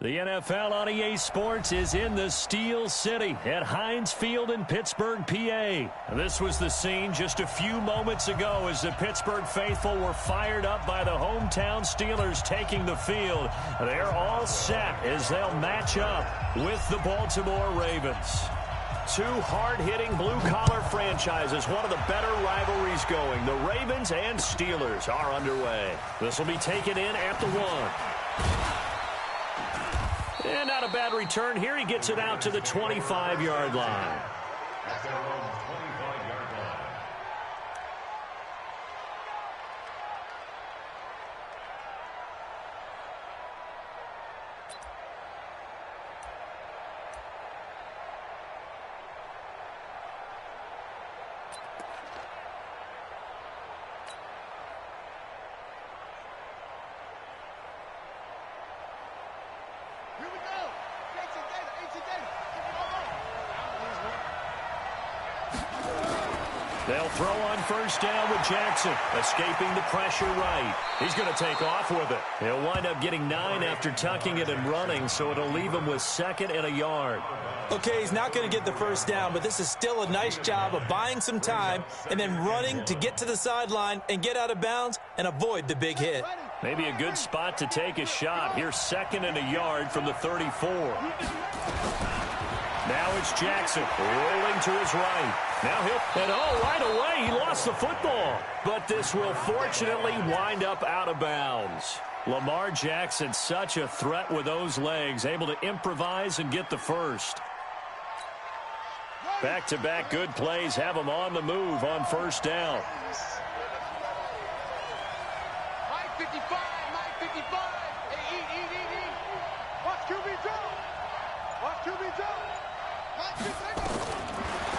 The NFL on EA Sports is in the Steel City at Heinz Field in Pittsburgh, PA. This was the scene just a few moments ago as the Pittsburgh faithful were fired up by the hometown Steelers taking the field. They're all set as they'll match up with the Baltimore Ravens. Two hard-hitting blue-collar franchises, one of the better rivalries going. The Ravens and Steelers are underway. This will be taken in at the 1. And not a bad return here. He gets it out to the 25-yard line. They'll throw on first down with Jackson, escaping the pressure right. He's going to take off with it. He'll wind up getting 9 after tucking it and running, so it'll leave him with 2nd and a yard. Okay, he's not going to get the first down, but this is still a nice job of buying some time and then running to get to the sideline and get out of bounds and avoid the big hit. Maybe a good spot to take a shot. Here's 2nd and a yard from the 34. Now it's Jackson rolling to his right. Now right away, he lost the football. But this will fortunately wind up out of bounds. Lamar Jackson, such a threat with those legs, able to improvise and get the first. Back-to-back good plays have him on the move on first down. Mike 55, Mike 55. Hey, Watch QB drop. Watch QB drop.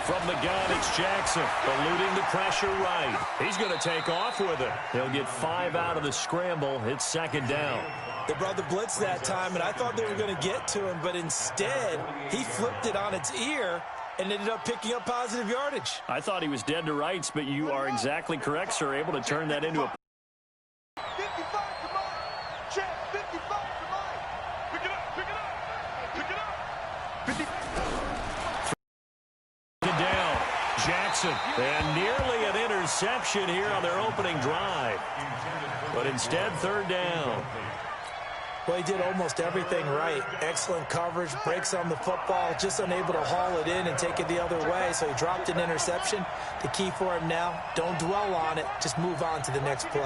From the gun, it's Jackson, eluding the pressure right. He's going to take off with it. He'll get 5 out of the scramble. It's 2nd down. They brought the blitz that time, and I thought they were going to get to him, but instead, he flipped it on its ear and ended up picking up positive yardage. I thought he was dead to rights, but you are exactly correct, sir, able to turn that into a 55 to Mike. Check, 55 to Mike. Pick it up, pick it up. Pick it up. 55. Down, Jackson, and nearly an interception here on their opening drive. But instead, 3rd down. Well, he did almost everything right. Excellent coverage, breaks on the football, just unable to haul it in and take it the other way, so he dropped an interception. The key for him now, don't dwell on it, just move on to the next play.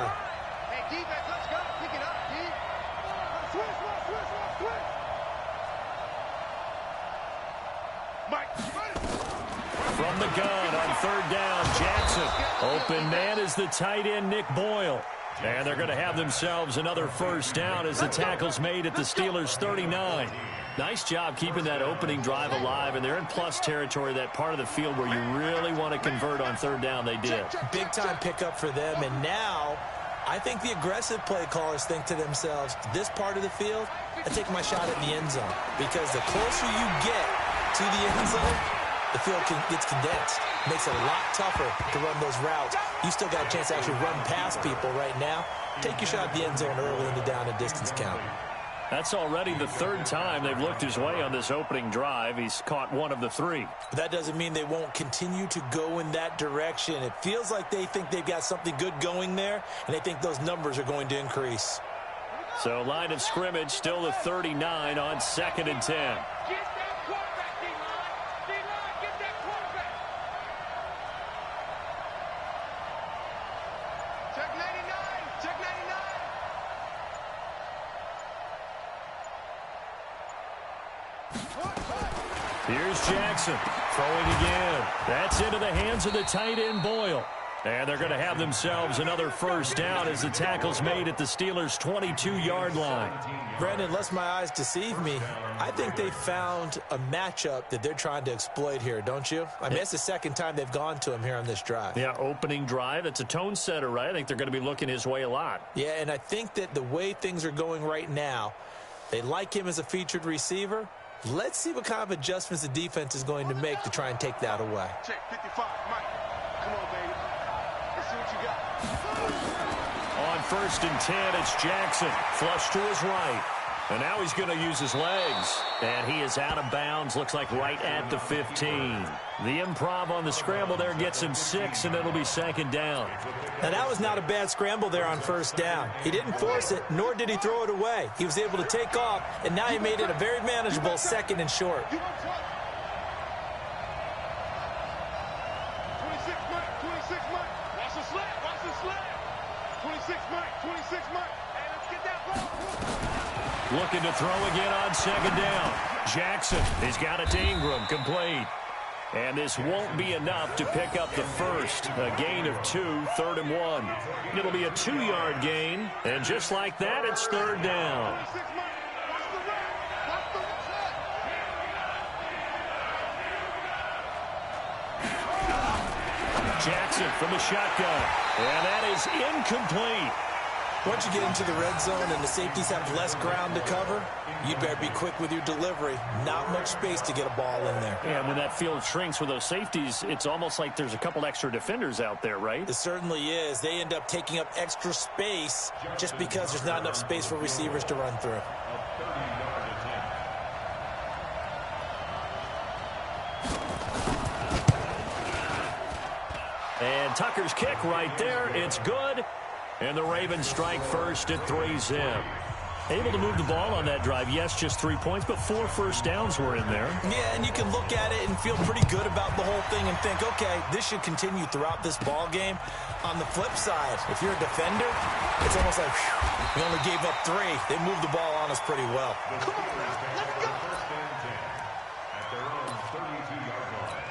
Hey, defense, let's go. Pick it up, D. Switch. Mike, From the gun on 3rd down, Jackson. Open man is the tight end, Nick Boyle. And they're going to have themselves another first down as the tackle's made at the Steelers' 39. Nice job keeping that opening drive alive, and they're in plus territory, that part of the field where you really want to convert on 3rd down. They did. Big-time pickup for them, and now I think the aggressive play callers think to themselves, this part of the field, I take my shot at the end zone, because the closer you get to the end zone, the field gets condensed. Makes it a lot tougher to run those routes. You still got a chance to actually run past people right now. Take your shot at the end zone early in the down and distance count. That's already the 3rd time they've looked his way on this opening drive. He's caught 1 of the 3. But that doesn't mean they won't continue to go in that direction. It feels like they think they've got something good going there, and they think those numbers are going to increase. So line of scrimmage still the 39 on 2nd and 10. Here's Jackson throwing again. That's into the hands of the tight end, Boyle. And they're going to have themselves another first down as the tackle's made at the Steelers' 22-yard line. Brandon, unless my eyes deceive me, I think they found a matchup that they're trying to exploit here, don't you? I mean, it's the 2nd time they've gone to him here on this drive. Yeah, opening drive. It's a tone setter, right? I think they're going to be looking his way a lot. Yeah, and I think that the way things are going right now, they like him as a featured receiver. Let's see what kind of adjustments the defense is going to make to try and take that away. Check 55, Mike. Come on, baby. Let's see what you got. On 1st and 10, it's Jackson. Flush to his right. And now he's going to use his legs. And he is out of bounds, looks like right at the 15. The improv on the scramble there gets him 6, and it'll be second down. Now, that was not a bad scramble there on first down. He didn't force it, nor did he throw it away. He was able to take off, and now he made it a very manageable second and short. 26 Mike. Watch the slant. Watch the slant. 26 Mike. 26 Mike. Hey, let's get that ball. Looking to throw again on second down. Jackson, he's got it to Ingram, complete. And this won't be enough to pick up the first. A gain of 2, 3rd and 1. It'll be a 2-yard gain. And just like that, it's 3rd down. 26 Mike. Watch the red. Watch the red. Jackson from the shotgun. And that is incomplete. Once you get into the red zone and the safeties have less ground to cover, you'd better be quick with your delivery. Not much space to get a ball in there. Yeah, when that field shrinks with those safeties, it's almost like there's a couple extra defenders out there, right? It certainly is. They end up taking up extra space just because there's not enough space for receivers to run through. And Tucker's kick right there. It's good. And the Ravens strike first at 3-zip. Able to move the ball on that drive. Yes, just 3 points, but 4 first downs were in there. Yeah, and you can look at it and feel pretty good about the whole thing and think, okay, this should continue throughout this ball game. On the flip side, if you're a defender, it's almost like, whew, we only gave up 3. They moved the ball on us pretty well. Come on now. Let's go. At their own 32-yard line.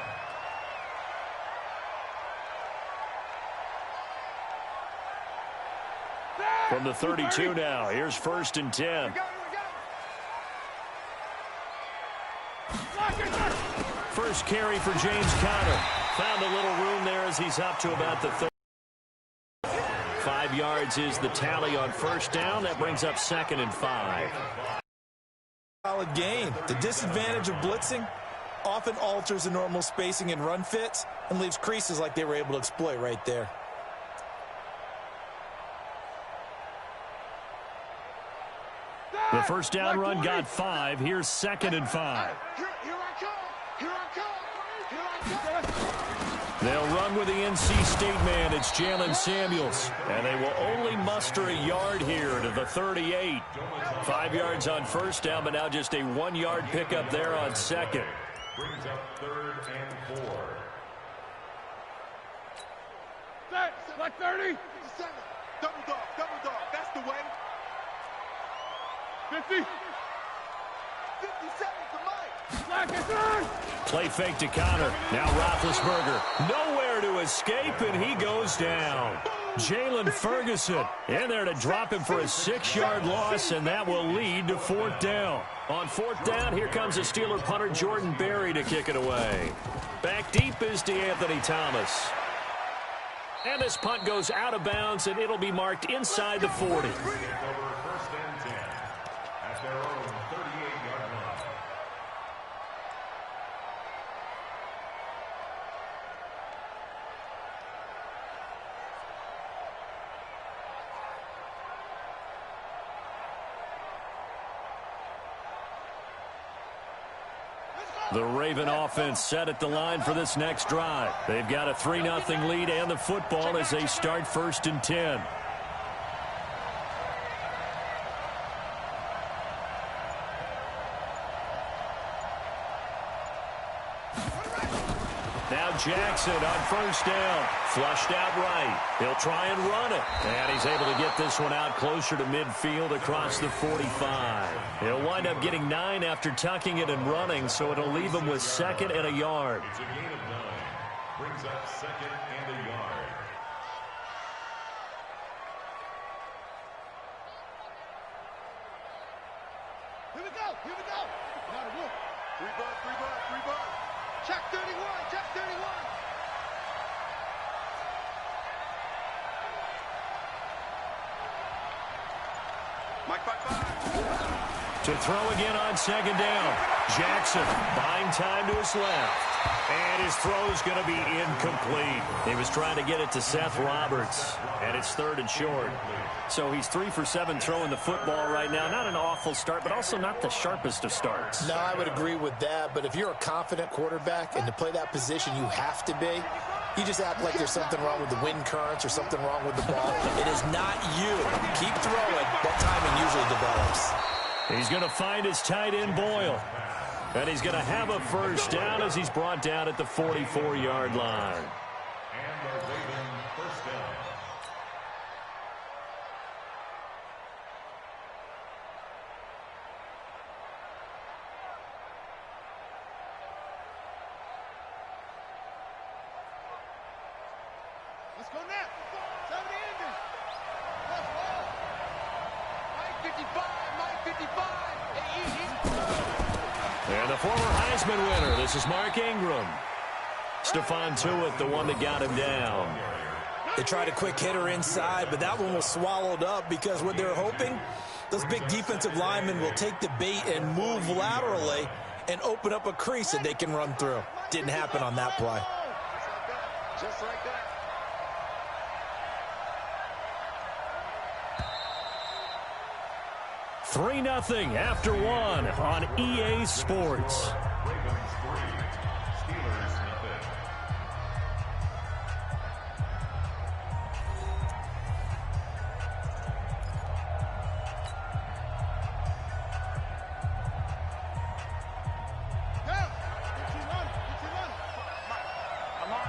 From the 32 now, here's 1st and 10. First carry for James Conner. Found a little room there as he's up to about the 30. 5 yards is the tally on first down. That brings up 2nd and 5. Solid gain. The disadvantage of blitzing often alters the normal spacing and run fits and leaves creases like they were able to exploit right there. The first down run got 5. Here's 2nd and 5. Here I come. Here I come. Here I come. They'll run with the NC State man. It's Jalen Samuels. And they will only muster a yard here to the 38. 5 yards on first down, but now just a 1-yard pickup there on second. Brings up 3rd and 4. Like 30. Double dog. That's the way. 50. 57 to Mike. Slack is on. Play fake to Conner. Now Roethlisberger. Nowhere to escape, and he goes down. Jalen Ferguson in there to drop him for a 6-yard loss, and that will lead to 4th down. On 4th down, here comes the Steeler punter Jordan Berry to kick it away. Back deep is DeAnthony Thomas. And this punt goes out of bounds, and it'll be marked inside the 40. Over 1st and 10. At their own 38-yard line. The Raven offense set at the line for this next drive. They've got a 3-0 lead and the football as they start 1st and 10. Now Jackson on first down. Flushed out right. He'll try and run it. And he's able to get this one out closer to midfield across the 45. He'll wind up getting 9 after tucking it and running, so it'll leave him with 2nd and a yard. It's a gain of 9. Brings up 2nd and a yard. Here we go. Now the wolf. 3 bucks. Check 31. Mike 5-5. To throw again on second down. Jackson buying time to his left. And his throw is going to be incomplete. He was trying to get it to Seth Roberts. And it's 3rd and short. So he's 3 for 7 throwing the football right now. Not an awful start, but also not the sharpest of starts. No, I would agree with that. But if you're a confident quarterback and to play that position, you have to be. You just act like there's something wrong with the wind currents or something wrong with the ball. It is not you. Keep throwing. That timing usually develops. He's going to find his tight end, Boyle. And he's going to have a first down as he's brought down at the 44-yard line. And the Ravens first down. Let's go now. 70 ending. Let's roll. Mike 55. Mike 55. And the former Heisman winner, this is Mark Ingram. Stephon Tuitt, the one that got him down. They tried a quick hitter inside, but that one was swallowed up because what they're hoping, those big defensive linemen will take the bait and move laterally and open up a crease that they can run through. Didn't happen on that play. Just like that. Three 3-0 after one on EA Sports. Ravens 3, Steelers nothing. I'm on.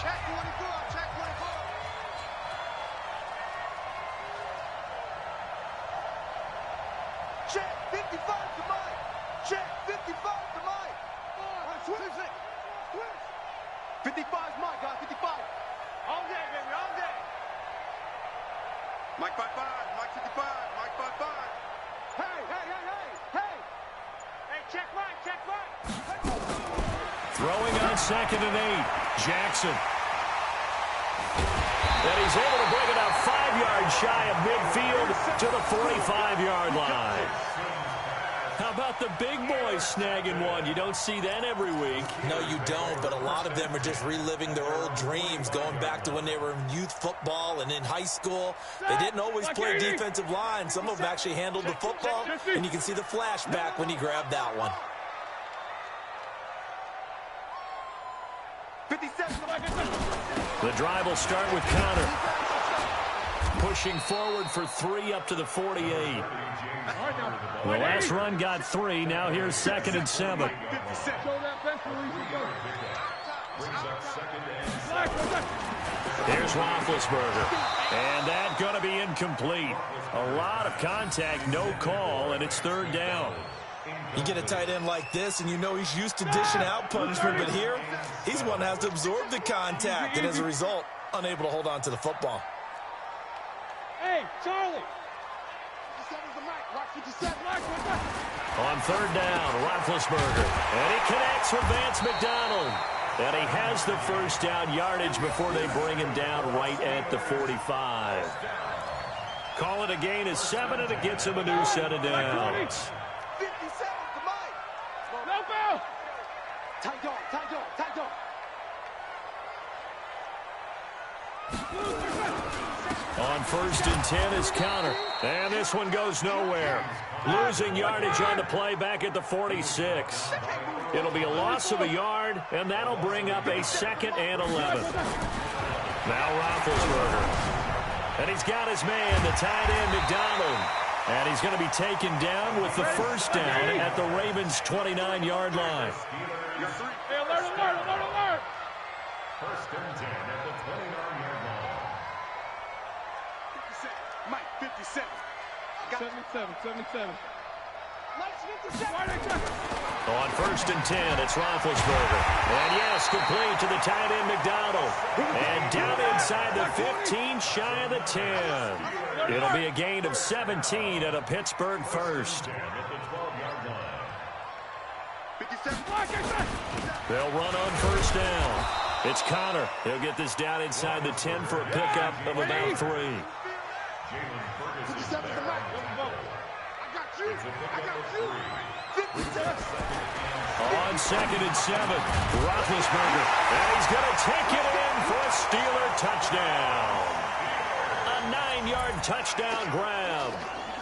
Check 24. Check 24. Check 55 to Mike. Check 55 to Mike. Switch. 55 is Mike, guys. 55. All day, baby. All day. Mike 55. Mike 55. Mike 55. Hey. Hey, check Mike. Check Mike. Throwing on 2nd and 8. Jackson. And he's able to bring it up 5 yards shy of midfield to the 45-yard line. How about the big boys snagging one? You don't see that every week. No, you don't, but a lot of them are just reliving their old dreams, going back to when they were in youth football and in high school. They didn't always play defensive line. Some of them actually handled the football, and you can see the flashback when he grabbed that one. 57. The drive will start with Connor. Pushing forward for 3 up to the 48. The last run got 3. Now here's 2nd and 7. Here's Roethlisberger. And that's going to be incomplete. A lot of contact, no call, and it's 3rd down. You get a tight end like this, and you know he's used to dishing out punishment, but here, he's one that has to absorb the contact, and as a result, unable to hold on to the football. Hey, Charlie. 57's the mic. Rock 57. On 3rd down, Roethlisberger. And he connects with Vance McDonald. And he has the first down yardage before they bring him down right at the 45. Call it a gain of 7, and it gets him a new set of downs. 57's the mic. No foul. Tight dog. On 1st and 10 is Connor. And this one goes nowhere. Losing yardage on the play back at the 46. It'll be a loss of a yard, and that'll bring up a 2nd and 11. Now Roethlisberger. And he's got his man, the tight end, McDonald. And he's going to be taken down with the first down at the Ravens' 29-yard line. Hey, alert. 1st and 10 at the 29-yard line. 57. Mike, 57. 77. Mike's 57. On 1st and 10, it's Roethlisberger. And yes, complete to the tight end, McDonald. And down inside the 15, shy of the 10. It'll be a gain of 17 at a Pittsburgh first. 57. They'll run on 1st down. It's Connor. He'll get this down inside the 10 for a pickup of about 3. 57's the mic. I got you. On 2nd and 7, Roethlisberger. And he's going to take it in for a Steeler touchdown. A 9-yard touchdown grab.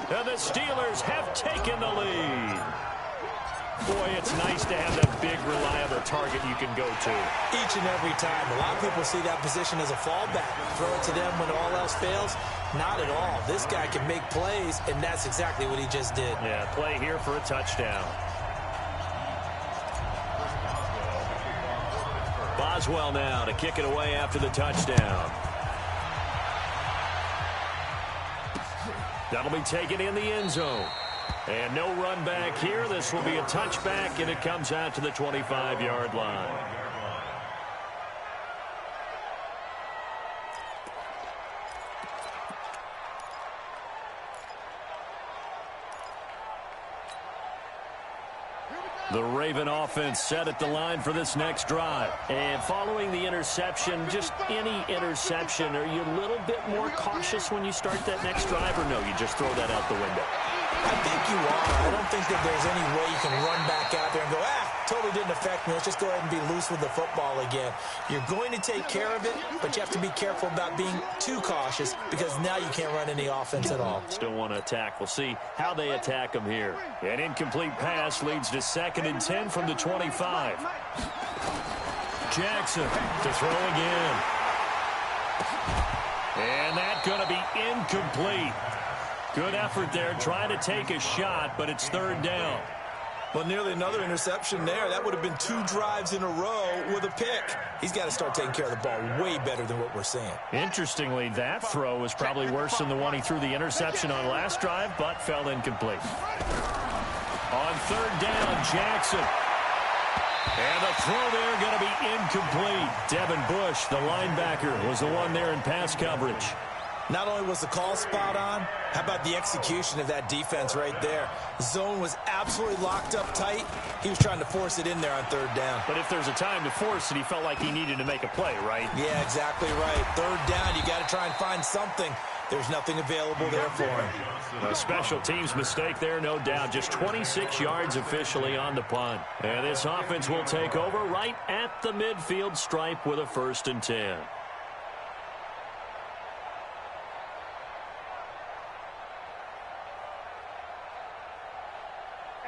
And the Steelers have taken the lead. Boy, it's nice to have that big, reliable target you can go to. Each and every time. A lot of people see that position as a fallback. Throw it to them when all else fails. Not at all. This guy can make plays, and that's exactly what he just did. Yeah, play here for a touchdown. Boswell now to kick it away after the touchdown. That'll be taken in the end zone. And no run back here. This will be a touchback, and it comes out to the 25-yard line. The Raven offense set at the line for this next drive. And following the interception, just any interception, are you a little bit more cautious when you start that next drive, or no, you just throw that out the window? I think you are. I don't think that there's any way you can run back out there and go, totally didn't affect me. Let's just go ahead and be loose with the football again. You're going to take care of it, but you have to be careful about being too cautious because now you can't run any offense at all. Still want to attack. We'll see how they attack them here. An incomplete pass leads to 2nd and 10 from the 25. Jackson to throw again. And that's going to be incomplete. Good effort there, trying to take a shot, but it's 3rd down. Well, nearly another interception there. That would have been 2 drives in a row with a pick. He's got to start taking care of the ball way better than what we're seeing. Interestingly, that throw was probably worse than the one he threw the interception on last drive, but fell incomplete. On 3rd down, Jackson. And the throw there going to be incomplete. Devin Bush, the linebacker, was the one there in pass coverage. Not only was the call spot on, how about the execution of that defense right there? Zone was absolutely locked up tight. He was trying to force it in there on 3rd down. But if there's a time to force it, he felt like he needed to make a play, right? Yeah, exactly right. 3rd down, you got to try and find something. There's nothing available there for him. A special teams mistake there, no doubt. Just 26 yards officially on the punt. And this offense will take over right at the midfield stripe with a 1st and 10.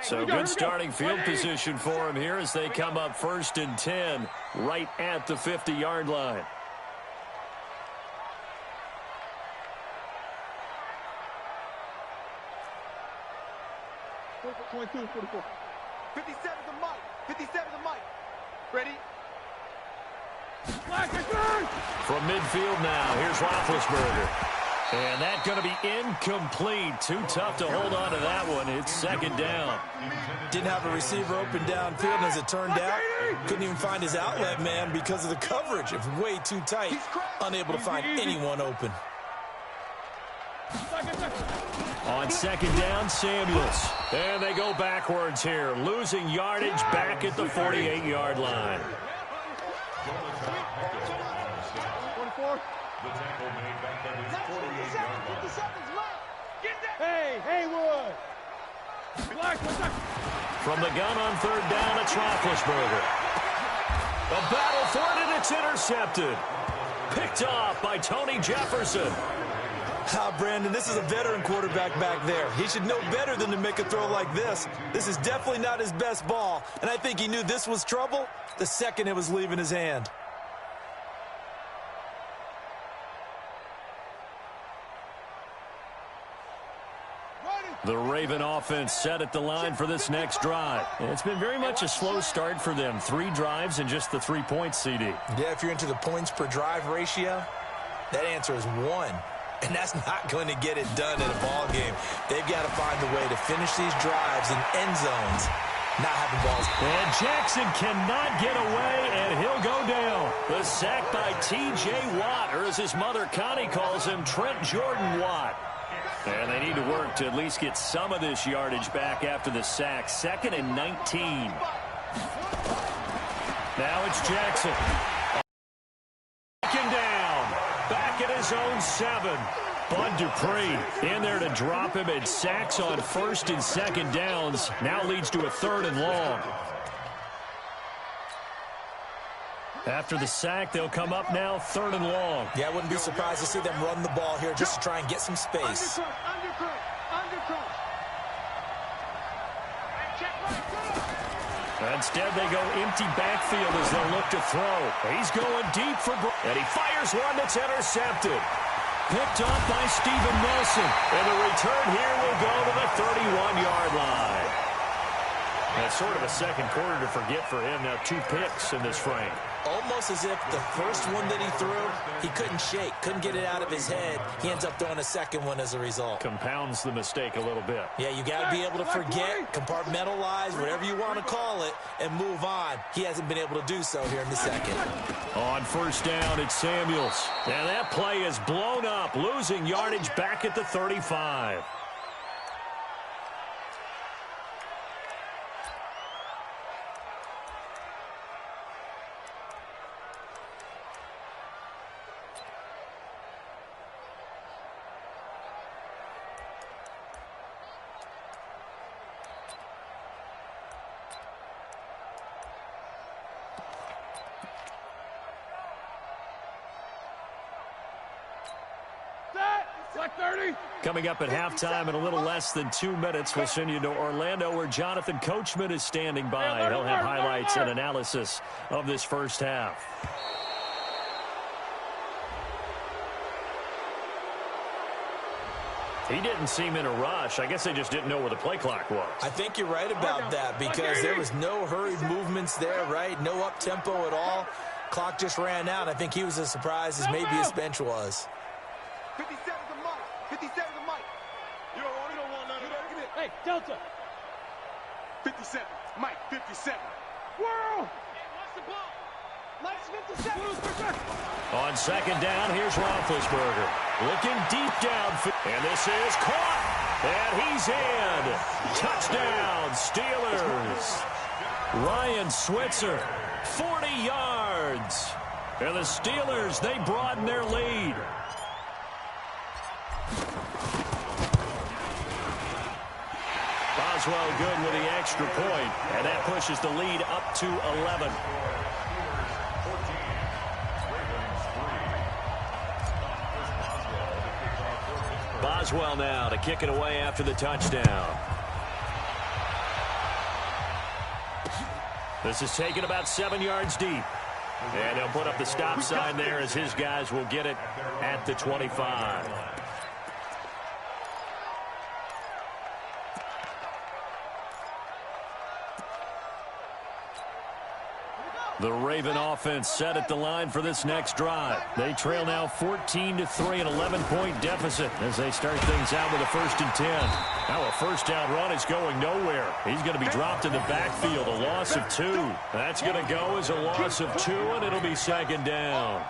So good starting field position for him here as they come up 1st and 10 right at the 50-yard line. $22, $44. 57 to Mike. 57 to Mike. Ready? From midfield now, here's Roethlisberger. And that's going to be incomplete. Too tough to hold on to that one. It's 2nd down. Didn't have a receiver open downfield, and as it turned out, couldn't even find his outlet man because of the coverage. It was way too tight. Unable to find anyone open. On 2nd down, Samuels. And they go backwards here. Losing yardage back at the 48-yard line. 24. The tackle made back at his 48-yard line. 50 seconds left. Get that. Hey, Haywood. From the gun on 3rd down, it's Roethlisberger. A battle for it, and it's intercepted. Picked off by Tony Jefferson. Brandon, this is a veteran quarterback back there. He should know better than to make a throw like this. This is definitely not his best ball, and I think he knew this was trouble the second it was leaving his hand. The Raven offense set at the line for this next drive. It's been very much a slow start for them. 3 drives and just the 3 points, CD. Yeah, if you're into the points per drive ratio, that answer is 1. And that's not going to get it done in a ball game. They've got to find a way to finish these drives in end zones, not having balls. And Jackson cannot get away, and he'll go down. The sack by T.J. Watt, or as his mother Connie calls him, Trent Jordan Watt. And they need to work to at least get some of this yardage back after the sack. 2nd and 19. Now it's Jackson. Taken down. Back at his own 7. Bud Dupree in there to drop him, and sacks on 1st and 2nd downs. Now leads to a 3rd and long. After the sack, they'll come up now 3rd and long. Yeah, I wouldn't be surprised to see them run the ball here just to try and get some space. Instead, they go empty backfield as they'll look to throw. He's going deep for and he fires one that's intercepted. Picked up by Steven Nelson. And the return here will go to the 31-yard line. That's sort of a second quarter to forget for him. Now 2 picks in this frame. Almost as if the first one that he threw, he couldn't shake, couldn't get it out of his head. He ends up throwing a second one as a result. Compounds the mistake a little bit. Yeah, you got to be able to forget, compartmentalize, whatever you want to call it, and move on. He hasn't been able to do so here in the second. On 1st down, it's Samuels. And that play is blown up, losing yardage back at the 35. Coming up at halftime in a little less than 2 minutes, we'll send you to Orlando where Jonathan Coachman is standing by. He'll have highlights and analysis of this first half. He didn't seem in a rush. I guess they just didn't know where the play clock was. I think you're right about that because there was no hurried movements there, right? No up-tempo at all. Clock just ran out. I think he was as surprised as maybe his bench was. 57 to Mike. 57 to Mike. You don't want none of that. Hey, Delta. 57. Mike, 57. World. What's the ball? Mike's 57. On 2nd down, here's Roethlisberger. Looking deep down. And this is caught. And he's in. Touchdown, Steelers. Ryan Switzer, 40 yards. And the Steelers, they broaden their lead. Boswell good with the extra point, and that pushes the lead up to 11. Boswell now to kick it away after the touchdown. This is taken about 7 yards deep. And he'll put up the stop sign there as his guys will get it at the 25. The Raven offense set at the line for this next drive. They trail now 14-3, an 11-point deficit as they start things out with a 1st and 10. Now a first down run is going nowhere. He's going to be dropped in the backfield, a loss of 2. That's going to go as a loss of 2, and it'll be 2nd down.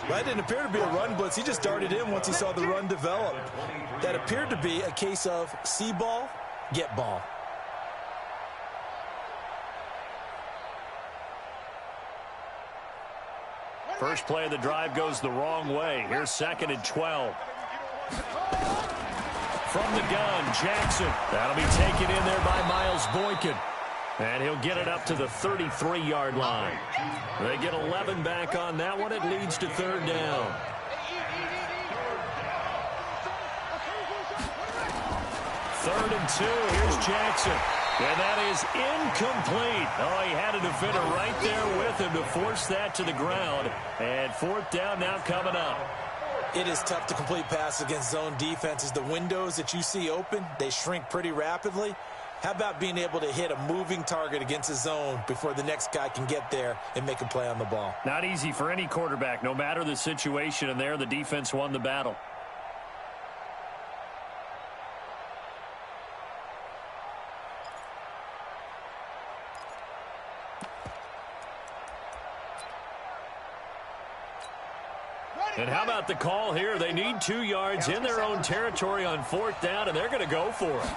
That didn't appear to be a run blitz. He just darted in once he saw the run develop. That appeared to be a case of see ball, get ball. First play of the drive goes the wrong way. Here's 2nd and 12. From the gun, Jackson. That'll be taken in there by Miles Boykin. And he'll get it up to the 33-yard line. They get 11 back on that one. It leads to 3rd down. Third and 2. Here's Jackson. And that is incomplete. Oh, he had a defender right there with him to force that to the ground. And 4th down now coming up. It is tough to complete passes against zone defenses. The windows that you see open, they shrink pretty rapidly. How about being able to hit a moving target against a zone before the next guy can get there and make a play on the ball? Not easy for any quarterback, no matter the situation. And there, the defense won the battle. And how about the call here? They need 2 yards in their own territory on 4th down, and they're going to go for it.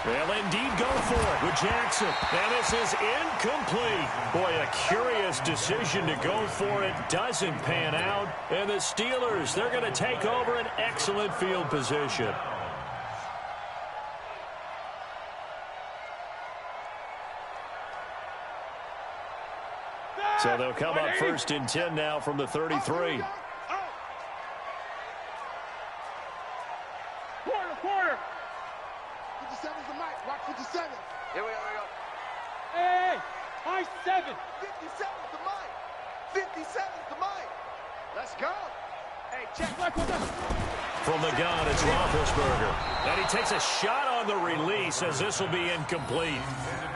They'll indeed go for it with Jackson. And this is incomplete. Boy, a curious decision to go for it. Doesn't pan out. And the Steelers, they're going to take over an excellent field position. So they'll come up 1st and 10 now from the 33. Quarter. Quarter. 57's the mic. Watch 57. Here we go. Hey, high 7. 57's the mic. 57's the mic. Let's go. Hey, check. From the gun, it's Roethlisberger. And he takes a shot on the release as this will be incomplete.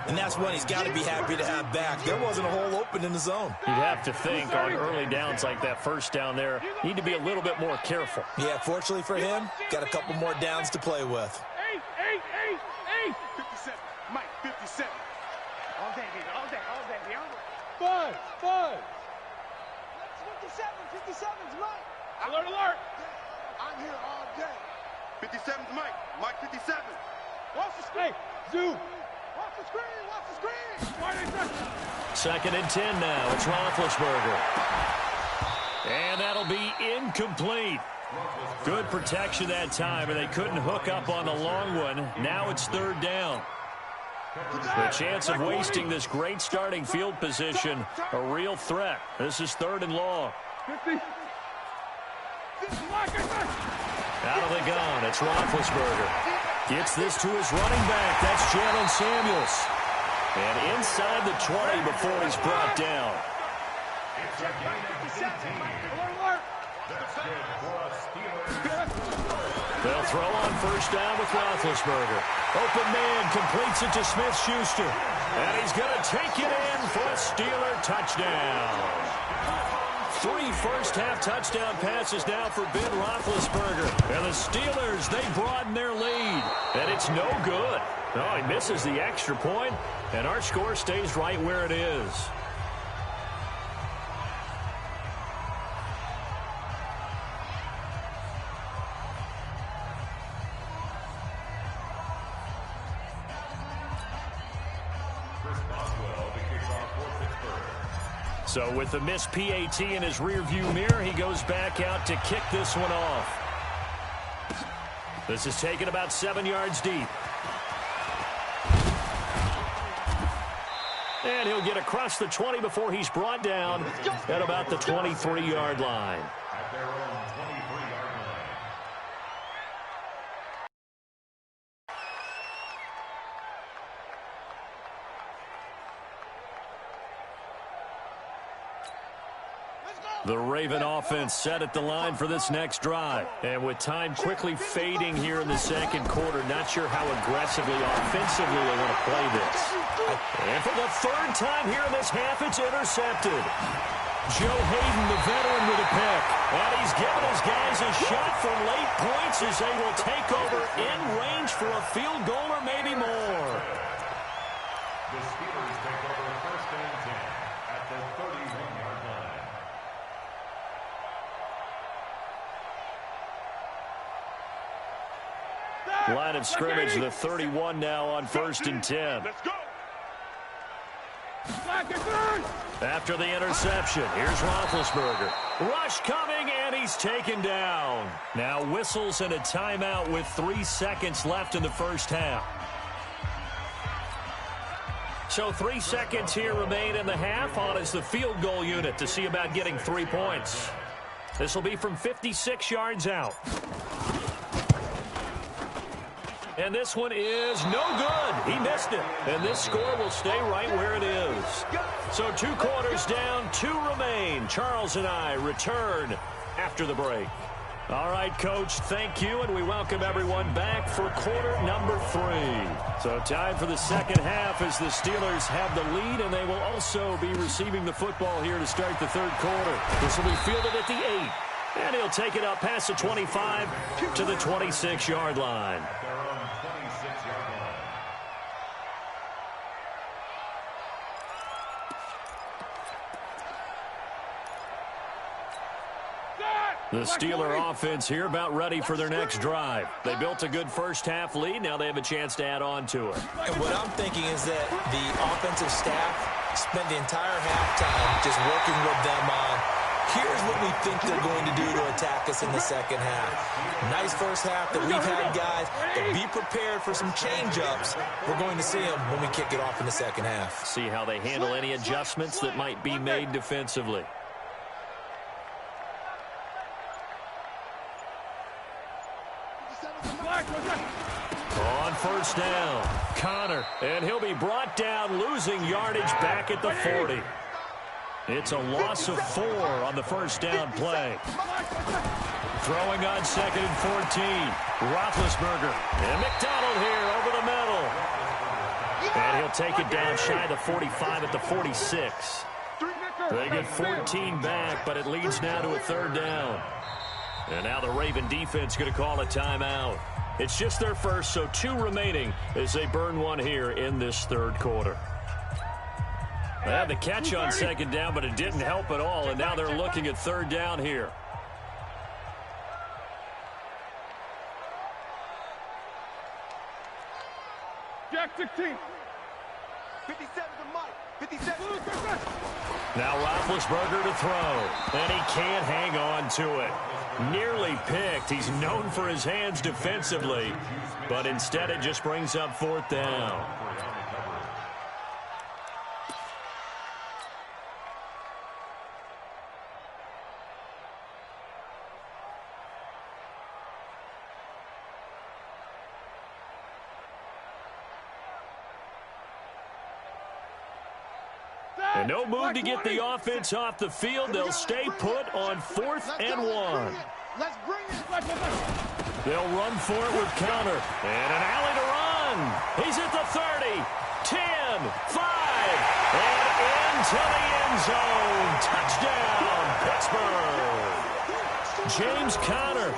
And that's one he's got to be happy to have back. There wasn't a hole open in the zone. You'd have to think on early downs like that first down there, need to be a little bit more careful. Yeah, fortunately for him, got a couple more downs to play with. 57. Mike, 57. All day, baby. All day. Buzz. 57's Mike. Alert. I'm here all day. 57's Mike. Mike 57. Watch the screen. Zoom. Watch the screen. Why are they 2nd and 10 now. It's Roethlisberger. And that'll be incomplete. Good protection that time, and they couldn't hook up on the long one. Now it's 3rd down. The chance of wasting this great starting field position, a real threat. This is 3rd and long. 50. Out of the gun, it's Roethlisberger. Gets this to his running back. That's Jalen Samuels. And inside the 20 before he's brought down. They'll throw on 1st down with Roethlisberger. Open man completes it to Smith-Schuster. And he's going to take it in for a Steeler touchdown. 3 first-half touchdown passes now for Ben Roethlisberger. And the Steelers, they broaden their lead. And it's no good. No, he misses the extra point, and our score stays right where it is. So with the missed PAT in his rearview mirror, he goes back out to kick this one off. This is taken about 7 yards deep. And he'll get across the 20 before he's brought down at about the 23-yard line. At their own 23-yard line. The Raven offense set at the line for this next drive. And with time quickly fading here in the 2nd quarter, not sure how aggressively, offensively they want to play this. And for the 3rd time here in this half, it's intercepted. Joe Hayden, the veteran, with a pick. And he's given his guys a shot for late points as they will take over in range for a field goal or maybe more. The Steelers take over 1st and 10 at the 31-yard line. Line of scrimmage, the 31 now on 1st and 10. Let's go. After the interception, here's Roethlisberger. Rush coming, and he's taken down. Now whistles and a timeout with 3 seconds left in the first half. So 3 seconds here remain in the half. On is the field goal unit to see about getting 3 points. This will be from 56 yards out. And this one is no good. He missed it. And this score will stay right where it is. So 2 quarters down, 2 remain. Charles and I return after the break. All right, Coach, thank you, and we welcome everyone back for quarter number 3. So time for the 2nd half as the Steelers have the lead, and they will also be receiving the football here to start the 3rd quarter. This will be fielded at the 8. And he'll take it up past the 25 to the 26-yard line. Their own 26-yard line. The Steeler offense here about ready for their next drive. They built a good first-half lead. Now they have a chance to add on to it. And what I'm thinking is that the offensive staff spent the entire halftime just working with them on, here's what we think they're going to do to attack us in the second half. Nice first half that we've had, guys, but be prepared for some change-ups. We're going to see them when we kick it off in the second half. See how they handle any adjustments that might be made defensively. On first down, Connor, and he'll be brought down, losing yardage back at the 40. It's a loss of 4 on the first down play. Throwing on 2nd and 14. Roethlisberger and McDonald here over the middle. And he'll take it down shy of the 45 at the 46. They get 14 back, but it leads now to a 3rd down. And now the Raven defense going to call a timeout. It's just their first, so 2 remaining as they burn one here in this 3rd quarter. They had the catch on 2nd down, but it didn't help at all, and now they're looking at 3rd down here. Jack 16. 57 to Mike. 57. Now Roethlisberger to throw, and he can't hang on to it. Nearly picked. He's known for his hands defensively, but instead it just brings up 4th down. And no move to get the offense off the field. They'll stay put on 4th and 1. Let's bring it. They'll run for it with counter. And an alley to run. He's at the 30, 10, 5, and into the end zone. Touchdown, Pittsburgh. James Conner,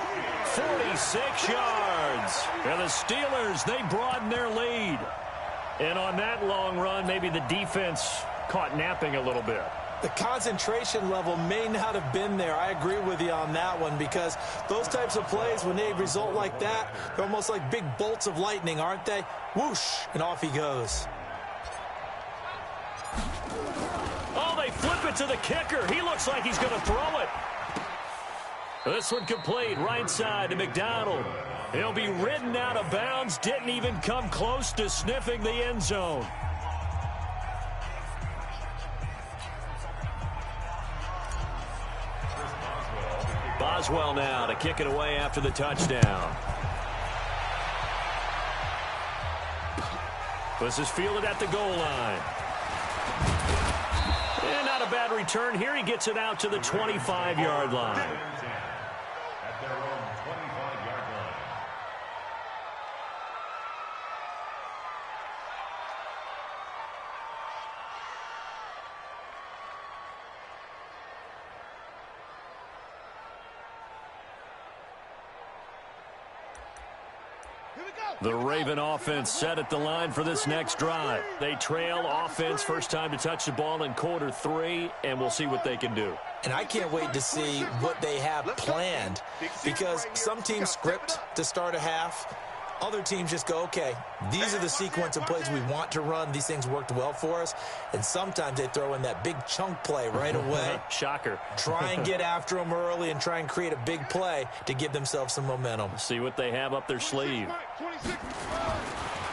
46 yards. And the Steelers, they broaden their lead. And on that long run, maybe the defense caught napping a little bit. The concentration level may not have been there. I agree with you on that one, because those types of plays, when they result like that, they're almost like big bolts of lightning, aren't they? Whoosh, and off he goes. Oh, they flip it to the kicker. He looks like he's going to throw it. This one complete, right side to McDonald. He'll be ridden out of bounds. Didn't even come close to sniffing the end zone. Boswell now to kick it away after the touchdown. This is fielded at the goal line. And not a bad return here. He gets it out to the 25-yard line. At their own 25-yard line. The Raven offense set at the line for this next drive. They trail offense, first time to touch the ball in quarter 3, and we'll see what they can do. And I can't wait to see what they have planned, because some teams script to start a half. Other teams just go, okay, these are the sequence of plays we want to run. These things worked well for us. And sometimes they throw in that big chunk play right away. Shocker. Try and get after them early and try and create a big play to give themselves some momentum. See what they have up their sleeve.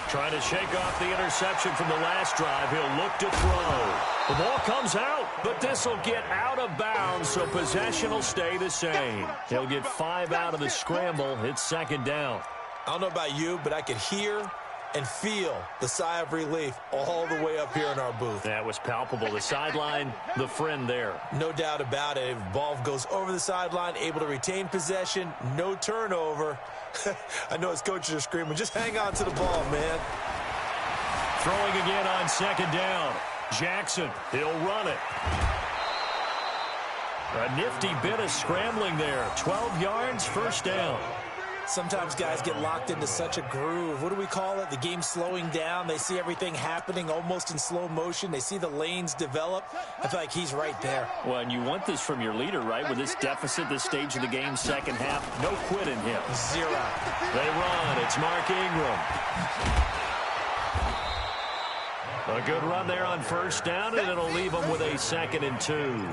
Trying to shake off the interception from the last drive. He'll look to throw. The ball comes out, but this will get out of bounds, so possession will stay the same. He'll get 5 out of the scramble. It's 2nd down. I don't know about you, but I could hear and feel the sigh of relief all the way up here in our booth. That was palpable. The sideline, the friend there. No doubt about it. If the ball goes over the sideline, able to retain possession, no turnover. I know his coaches are screaming, just hang on to the ball, man. Throwing again on 2nd down. Jackson, he'll run it. A nifty bit of scrambling there. 12 yards, first down. Sometimes guys get locked into such a groove. What do we call it? The game's slowing down. They see everything happening almost in slow motion. They see the lanes develop. I feel like he's right there. Well, and you want this from your leader, right? With this deficit, this stage of the game, second half, no quit in him. 0. They run. It's Mark Ingram. A good run there on first down, and it'll leave them with a 2nd and 2.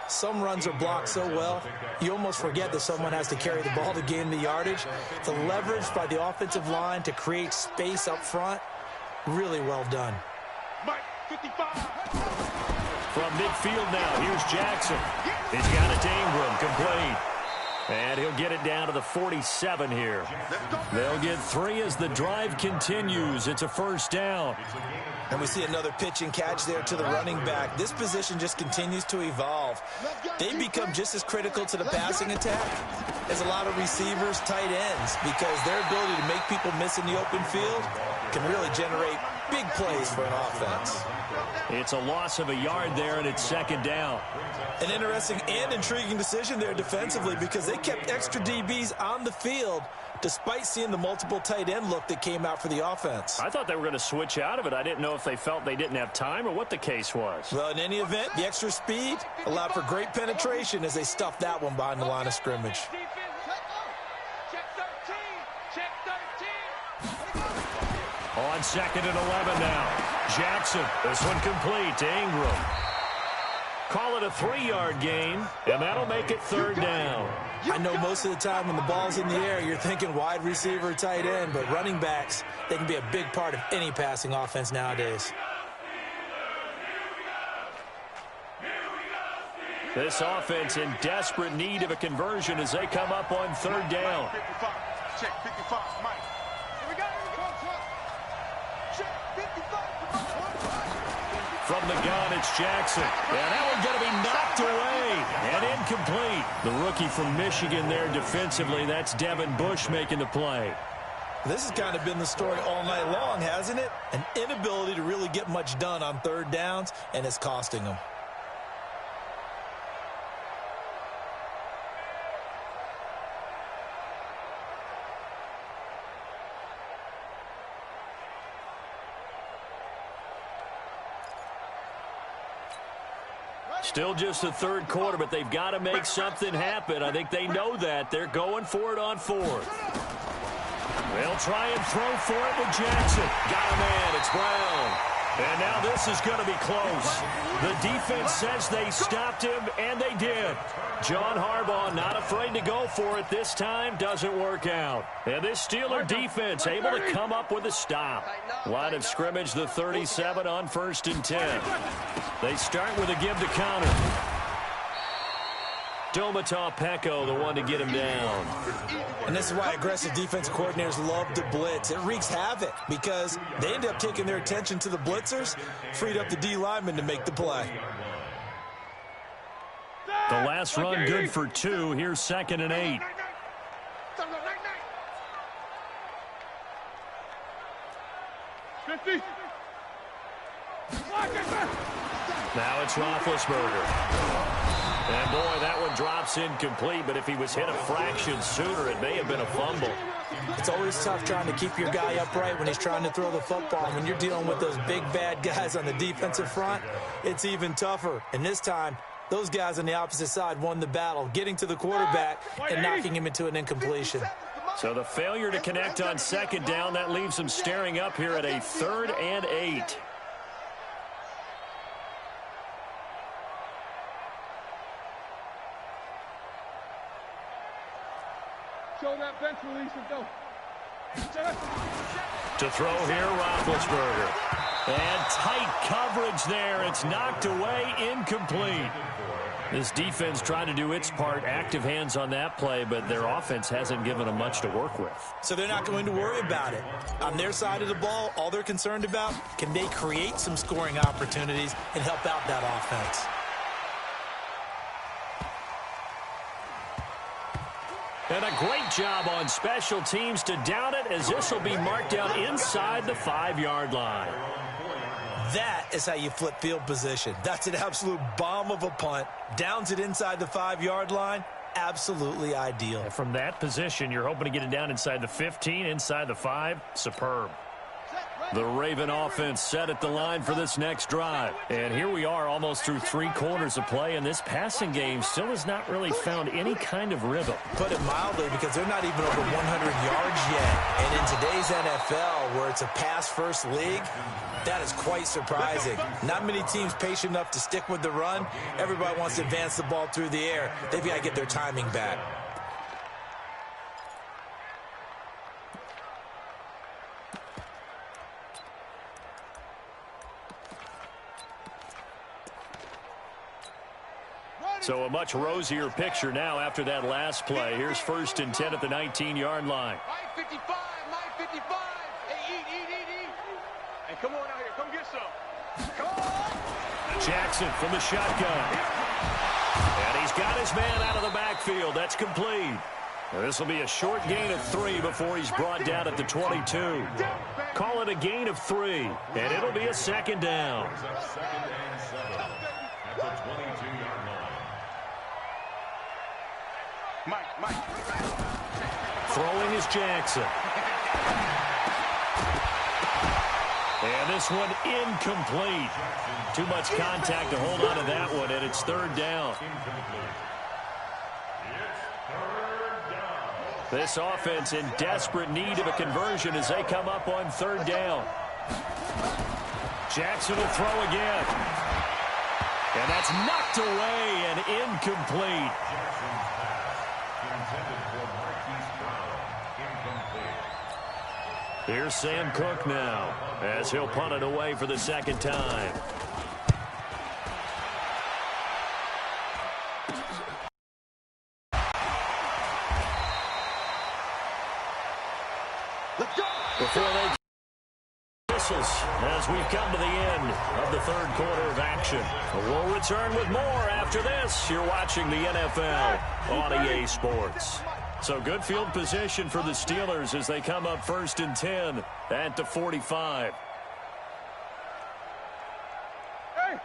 Some runs are blocked so well, you almost forget that someone has to carry the ball to gain the yardage. The leverage by the offensive line to create space up front, really well done. Mike, 55. From midfield now, here's Jackson. He's got it to Ingram, complete. And he'll get it down to the 47 here. They'll get 3 as the drive continues. It's a first down. And we see another pitch and catch there to the running back. This position just continues to evolve. They become just as critical to the passing attack as a lot of receivers, tight ends, because their ability to make people miss in the open field can really generate big plays for an offense. It's a loss of a yard there, and it's 2nd down. An interesting and intriguing decision there defensively because they kept extra DBs on the field despite seeing the multiple tight end look that came out for the offense. I thought they were going to switch out of it. I didn't know if they felt they didn't have time or what the case was. Well, in any event, the extra speed allowed for great penetration as they stuffed that one behind the line of scrimmage. Check 13. Check 13. On 2nd and 11 now. Jackson, this one complete to Ingram. Call it a 3-yard gain, and that'll make it 3rd down. I know most of the time when the ball's in the air, you're thinking wide receiver, tight end, but running backs, they can be a big part of any passing offense nowadays. This offense in desperate need of a conversion as they come up on 3rd down. 55. Check 55. Mike. Here we go. Check 55. From the gun, it's Jackson. And that one's going to be knocked away and incomplete. The rookie from Michigan there defensively. That's Devin Bush making the play. This has kind of been the story all night long, hasn't it? An inability to really get much done on 3rd downs, and it's costing them. Still just the 3rd quarter, but they've got to make something happen. I think they know that. They're going for it on 4th. They'll try and throw for it with Jackson. Got a man. It's Brown. And now this is going to be close. The defense says they stopped him, and they did. John Harbaugh not afraid to go for it this time. Doesn't work out. And this Steeler defense able to come up with a stop. Line of scrimmage, the 37 on 1st and 10. They start with a give to counter. Domata Peko, the one to get him down. And this is why aggressive defensive coordinators love to blitz. It wreaks havoc because they end up taking their attention to the blitzers, freed up the D lineman to make the play. The last run good for 2. Here's 2nd and 8. Now it's Roethlisberger. And, boy, that one drops incomplete, but if he was hit a fraction sooner, it may have been a fumble. It's always tough trying to keep your guy upright when he's trying to throw the football. When you're dealing with those big, bad guys on the defensive front, it's even tougher. And this time, those guys on the opposite side won the battle, getting to the quarterback and knocking him into an incompletion. So the failure to connect on 2nd down, that leaves them staring up here at a 3rd and 8. Show that bench release and go. To throw here, Roethlisberger. And tight coverage there. It's knocked away, incomplete. This defense trying to do its part, active hands on that play, but their offense hasn't given them much to work with. So they're not going to worry about it. On their side of the ball, all they're concerned about, can they create some scoring opportunities and help out that offense? And a great job on special teams to down it, as this will be marked down inside the 5-yard line. That is how you flip field position. That's an absolute bomb of a punt. Downs it inside the 5-yard line. absolutely ideal. And from that position, you're hoping to get it down inside the 15, inside the 5. Superb. The Raven offense set at the line for this next drive. And here we are almost through 3 quarters of play, and this passing game still has not really found any kind of rhythm. Put it mildly, because they're not even over 100 yards yet. And in today's NFL, where it's a pass-first league, that is quite surprising. Not many teams patient enough to stick with the run. Everybody wants to advance the ball through the air. They've got to get their timing back. So a much rosier picture now after that last play. Here's 1st and 10 at the 19-yard line. My 55, my 55. Hey, eat. Hey, come on out here. Come get some. Come on. Jackson from the shotgun. And he's got his man out of the backfield. That's complete. This will be a short gain of 3 before he's brought down at the 22. Call it a gain of 3, and it'll be a 2nd down. Second and 7 at the 22-yard line. Mike. Throwing is Jackson. And this one incomplete. Too much contact to hold on to that one, and it's 3rd down. This offense in desperate need of a conversion as they come up on 3rd down. Jackson will throw again. And that's knocked away and incomplete. Here's Sam Cook now as he'll punt it away for the 2nd time. Before they whistles as we've come to the end of the 3rd quarter of action. We'll return with more after this. You're watching the NFL on EA Sports. So good field position for the Steelers as they come up 1st and 10 at the 45. Hey!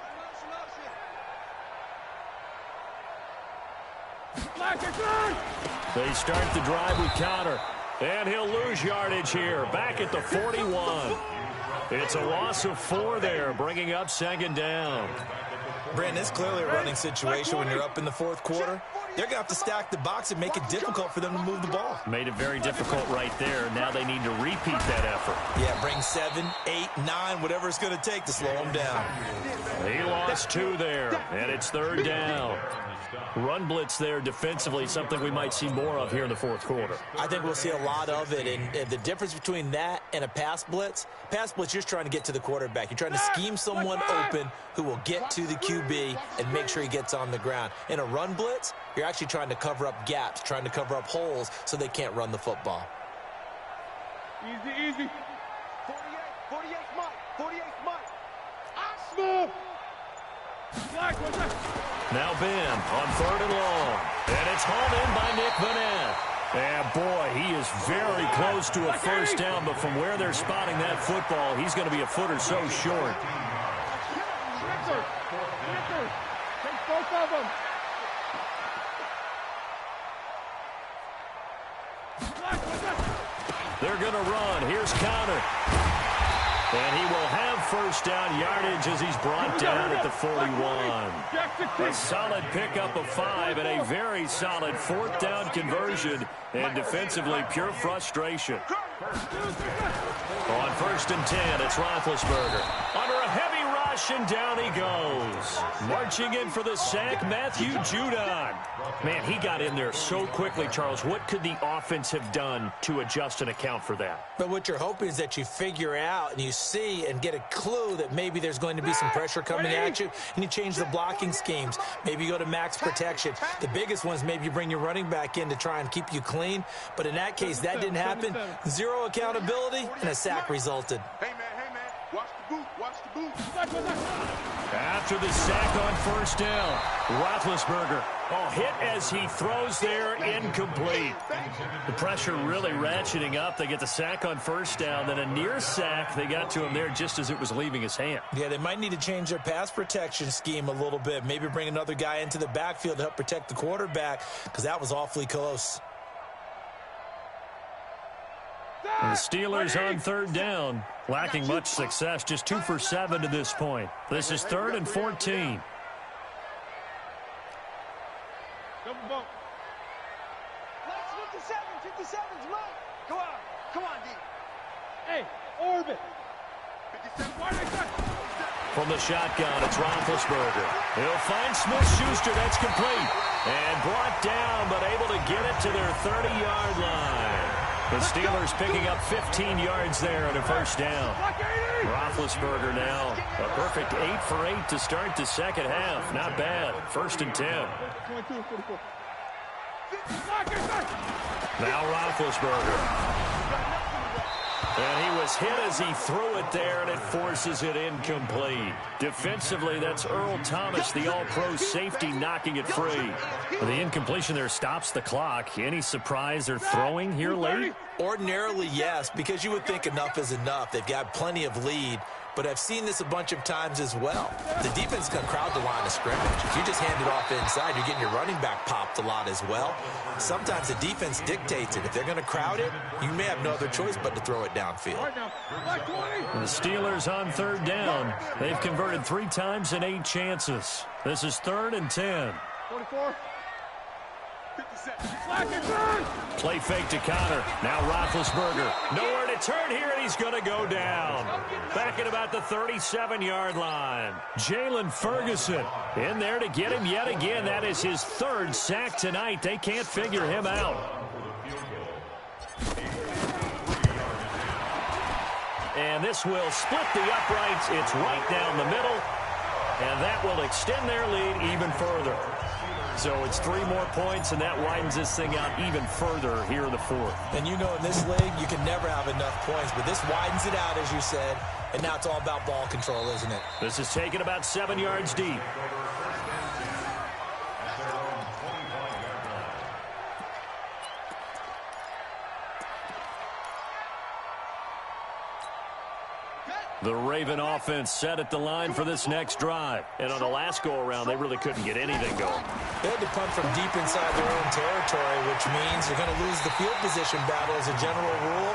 They start the drive with Conner. And he'll lose yardage here, back at the 41. It's a loss of 4 there, bringing up 2nd down. Brandon, it's clearly a running situation when you're up in the 4th quarter. They're going to have to stack the box and make it difficult for them to move the ball. Made it very difficult right there. Now they need to repeat that effort. Yeah, bring 7, 8, 9, whatever it's going to take to slow them down. He lost 2 there, and it's 3rd down. Run blitz there defensively, something we might see more of here in the 4th quarter. I think we'll see a lot of it, and the difference between that and a pass blitz, you're just trying to get to the quarterback. You're trying to scheme someone open who will get to the QB and make sure he gets on the ground. In a run blitz, you're actually trying to cover up gaps, trying to cover up holes so they can't run the football. Easy. 48 Mike. 48 Mike. Smooth. Now Ben on 3rd and long. And it's hauled in by Nick Vanette. And boy, he is very close to a 1st down, but from where they're spotting that football, he's going to be a foot or so short. Take both of them. They're going to run. Here's Conner. And he will have 1st down yardage as he's brought down at the 41. A solid pickup of 5 and a very solid 4th down conversion. And defensively, pure frustration. On 1st and 10, it's Roethlisberger. Under a heavy rush, and down he goes. Marching in for the sack, Matthew Judon. Man, he got in there so quickly, Charles. What could the offense have done to adjust and account for that? But what you're hoping is that you figure out and you see and get a clue that maybe there's going to be some pressure coming at you, and you change the blocking schemes. Maybe you go to max protection. The biggest one is maybe you bring your running back in to try and keep you clean. But in that case, that didn't happen. 0 accountability, and a sack resulted. Hey, man. Watch the boot. After the sack on first down, Roethlisberger. Oh, hit as he throws there, incomplete. The pressure really ratcheting up. They get the sack on first down, then a near sack. They got to him there just as it was leaving his hand. Yeah, they might need to change their pass protection scheme a little bit. Maybe bring another guy into the backfield to help protect the quarterback, because that was awfully close. And the Steelers on third down, lacking much success, just 2 for 7 to this point. This is 3rd and 14. Double bump. Let's 57's mine. Go out. Come on, D. Hey, orbit. 57. From the shotgun, it's Roethlisberger. He'll find Smith-Schuster. That's complete. And brought down, but able to get it to their 30-yard line. The Steelers picking up 15 yards there on a first down. Roethlisberger now a perfect 8 for 8 to start the second half. Not bad. 1st and 10. 22, 44. Now Roethlisberger. And he was hit as he threw it there, and it forces it incomplete. Defensively, that's Earl Thomas, the all-pro safety, knocking it free. The incompletion there stops the clock. Any surprise they're throwing here late? Ordinarily, yes, because you would think enough is enough. They've got plenty of lead, but I've seen this a bunch of times as well. The defense can crowd the line of scrimmage. If you just hand it off inside, you're getting your running back popped a lot as well. Sometimes the defense dictates it. If they're going to crowd it, you may have no other choice but to throw it downfield. Right now. Like 20. The Steelers on third down. They've converted 3 times in 8 chances. This is 3rd and 10. 44. 57. Slack and turn. Play fake to Connor. Now Roethlisberger. Nowhere to turn here, and he's going to go down. Back at about the 37-yard line. Jalen Ferguson in there to get him yet again. That is his 3rd sack tonight. They can't figure him out. And this will split the uprights. It's right down the middle. And that will extend their lead even further. So it's 3 more points, and that widens this thing out even further here in the 4th. And you know in this league, you can never have enough points, but this widens it out, as you said, and now it's all about ball control, isn't it? This is taken about 7 yards deep. The Raven offense set at the line for this next drive. And on the last go-around, they really couldn't get anything going. They had to punt from deep inside their own territory, which means they're going to lose the field position battle as a general rule.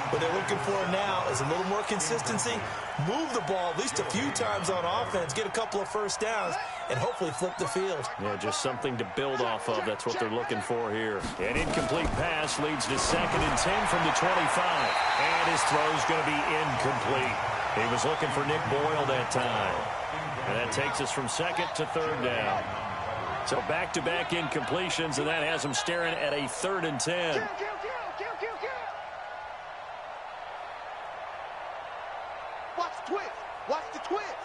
What they're looking for now is a little more consistency, move the ball at least a few times on offense, get a couple of first downs, and hopefully flip the field. Yeah, just something to build off of. That's what they're looking for here. An incomplete pass leads to 2nd and 10 from the 25. And his throw's going to be incomplete. He was looking for Nick Boyle that time. And that takes us from 2nd to 3rd down. So back-to-back incompletions, and that has him staring at a 3rd and 10. Watch the twist. Watch the twist.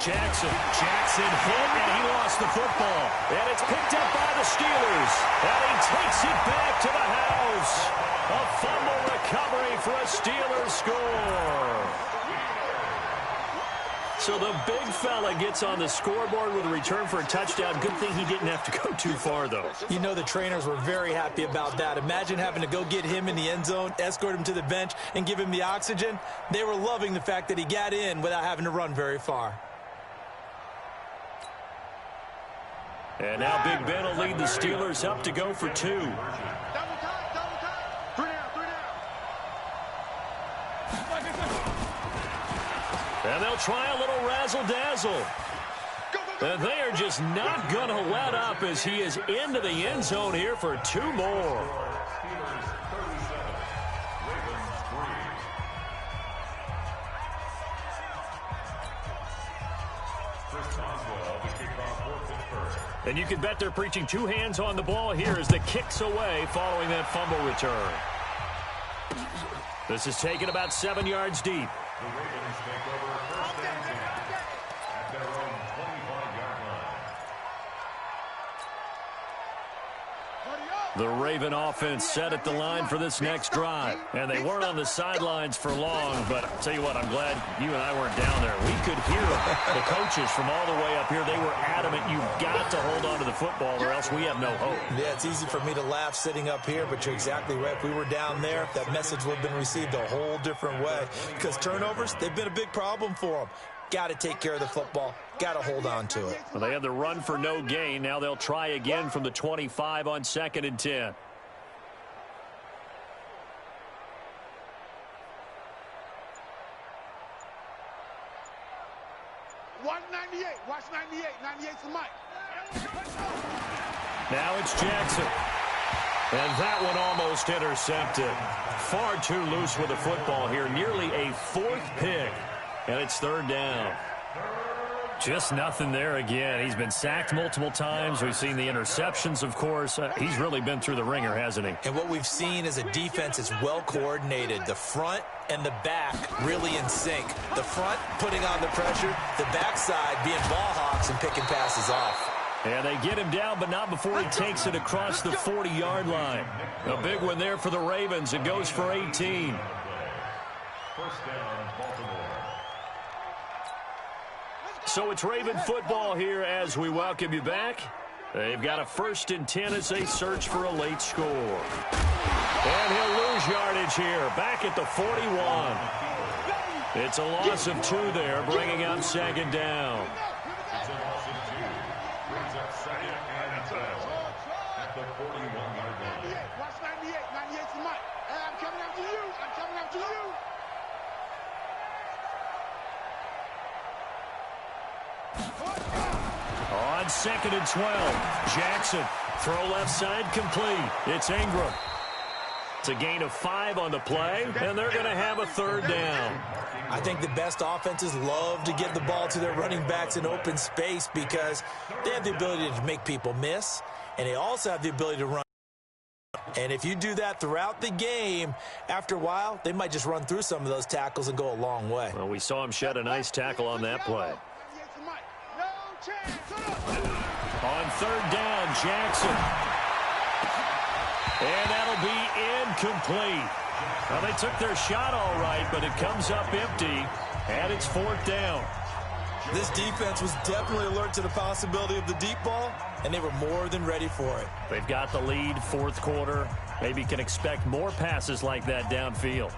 Jackson hit, and he lost the football. And it's picked up by the Steelers. And he takes it back to the house. A fumble recovery for a Steelers score. So the big fella gets on the scoreboard with a return for a touchdown. Good thing he didn't have to go too far, though. You know the trainers were very happy about that. Imagine having to go get him in the end zone, escort him to the bench, and give him the oxygen. They were loving the fact that he got in without having to run very far. And now Big Ben will lead the Steelers up to go for 2. Double time, double time. 3 down. And they'll try a little razzle-dazzle. And they are just not going to let up as he is into the end zone here for 2 more. And you can bet they're preaching 2 hands on the ball here as the kick's away following that fumble return. This is taken about 7 yards deep. The Ravens take over 1st and 10 at their own 25-yard The Raven offense set at the line for this next drive. And they weren't on the sidelines for long, but I'll tell you what, I'm glad you and I weren't down there. We could hear the coaches from all the way up here. They were adamant, you've got to hold on to the football or else we have no hope. Yeah, it's easy for me to laugh sitting up here, but you're exactly right. If we were down there, that message would have been received a whole different way. Because turnovers, they've been a big problem for them. Got to take care of the football. Got to hold on to it. Well, they have the run for no gain. Now they'll try again from the 25 on 2nd and 10. Watch 98. Watch 98. 98's the mic. Now it's Jackson. And that one almost intercepted. Far too loose with the football here. Nearly a 4th pick. And it's 3rd down. Just nothing there again. He's been sacked multiple times. We've seen the interceptions, of course. He's really been through the ringer, hasn't he? And what we've seen is a defense is well coordinated. The front and the back really in sync. The front putting on the pressure. The backside being ball hawks and picking passes off. And they get him down, but not before he takes it across the 40-yard line. A big one there for the Ravens. It goes for 18. First down, Baltimore. So it's Raven football here as we welcome you back. They've got a 1st and 10 as they search for a late score. And he'll lose yardage here, back at the 41. It's a loss of 2 there, bringing up 2nd down. It's a loss of 2. Brings up 2nd and 12 at the 41-yard line. Watch 98. 98's the mic. Hey, I'm coming after you. I'm coming after you. On 2nd and 12, Jackson, throw left side complete. It's Ingram. It's a gain of 5 on the play, and they're going to have a 3rd down. I think the best offenses love to get the ball to their running backs in open space because they have the ability to make people miss, and they also have the ability to run. And if you do that throughout the game, after a while, they might just run through some of those tackles and go a long way. Well, we saw him shed a nice tackle on that play. On 3rd down, Jackson. And that'll be incomplete. Well, they took their shot all right, but it comes up empty, and it's 4th down. This defense was definitely alert to the possibility of the deep ball, and they were more than ready for it. They've got the lead, 4th quarter. Maybe can expect more passes like that downfield.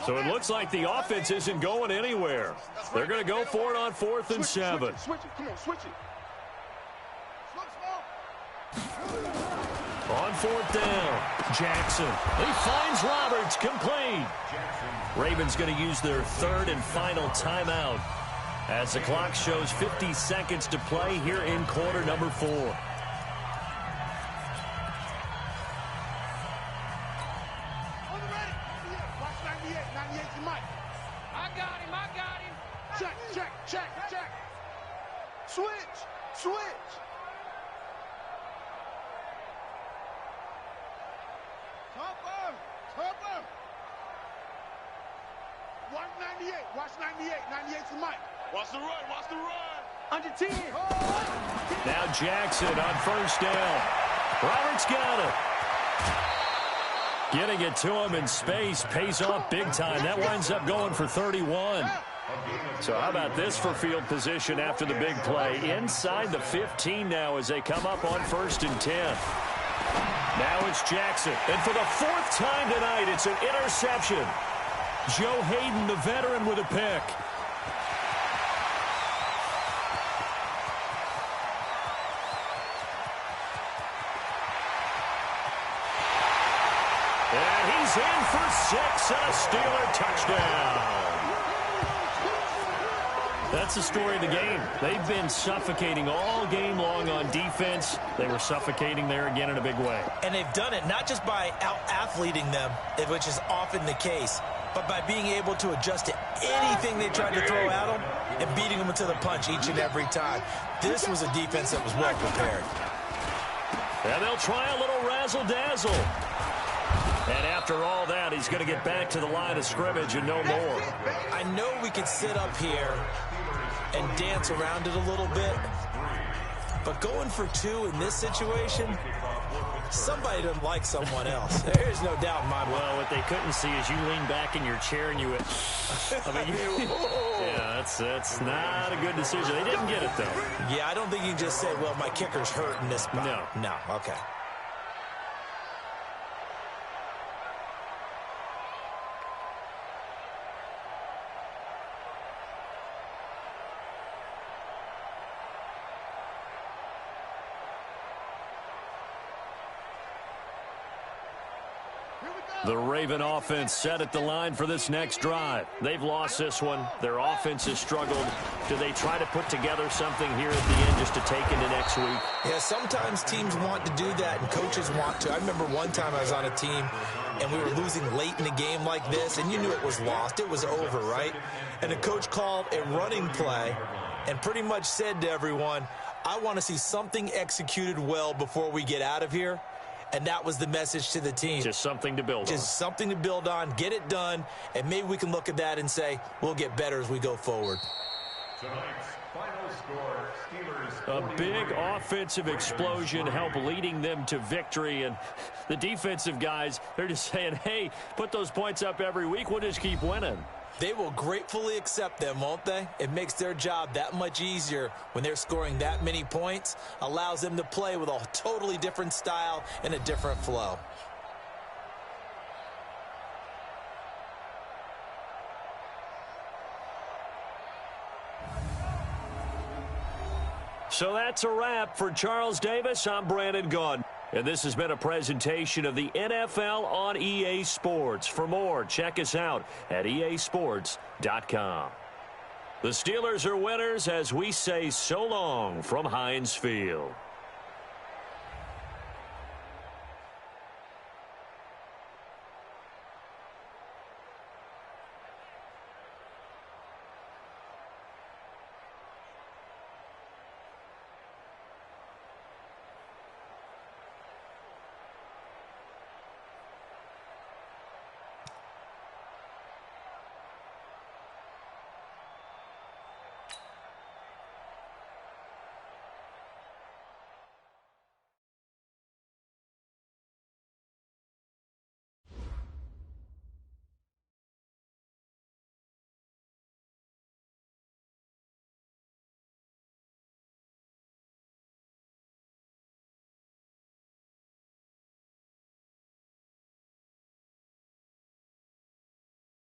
So it looks like the offense isn't going anywhere. They're going to go for it on 4th and 7. Switch it. Come on, switch it. On 4th down, Jackson. He finds Roberts, complete. Ravens going to use their 3rd and final timeout as the clock shows 50 seconds to play here in quarter number 4. Check. Switch. Topper. Watch 98. Watch 98. 98's the mic. Watch the run. Under 10. Now Jackson on 1st down. Roberts got it. Getting it to him in space pays off big time. That winds up going for 31. So how about this for field position after the big play? Inside the 15 now as they come up on 1st and 10. Now it's Jackson. And for the 4th time tonight, it's an interception. Joe Hayden, the veteran, with a pick. And he's in for 6 and a Steeler touchdown. That's the story of the game. They've been suffocating all game long on defense. They were suffocating there again in a big way. And they've done it not just by out-athleting them, which is often the case, but by being able to adjust to anything they tried to throw at them and beating them to the punch each and every time. This was a defense that was well prepared. And they'll try a little razzle-dazzle. And after all that, he's going to get back to the line of scrimmage and no more. I know we could sit up here and dance around it a little bit, but going for 2 in this situation, somebody doesn't like someone else. There's no doubt in my mind. Well, what they couldn't see is you lean back in your chair and you went, yeah, that's not a good decision. They didn't get it, though. Yeah, I don't think you can just say, well, my kicker's hurt in this spot. No, okay. The Raven offense set at the line for this next drive. They've lost this one. Their offense has struggled. Do they try to put together something here at the end just to take into next week? Yeah, sometimes teams want to do that and coaches want to. I remember one time I was on a team and we were losing late in a game like this, and you knew it was lost. It was over, right? And the coach called a running play and pretty much said to everyone, I want to see something executed well before we get out of here. And that was the message to the team. Just something to build on. Just something to build on, get it done, and maybe we can look at that and say, we'll get better as we go forward. Tonight's final score, Steelers. A big offensive explosion helped leading them to victory. And the defensive guys, they're just saying, hey, put those points up every week. We'll just keep winning. They will gratefully accept them, won't they? It makes their job that much easier when they're scoring that many points. Allows them to play with a totally different style and a different flow. So that's a wrap for Charles Davis. I'm Brandon Gaudin. And this has been a presentation of the NFL on EA Sports. For more, check us out at easports.com. The Steelers are winners as we say so long from Heinz Field.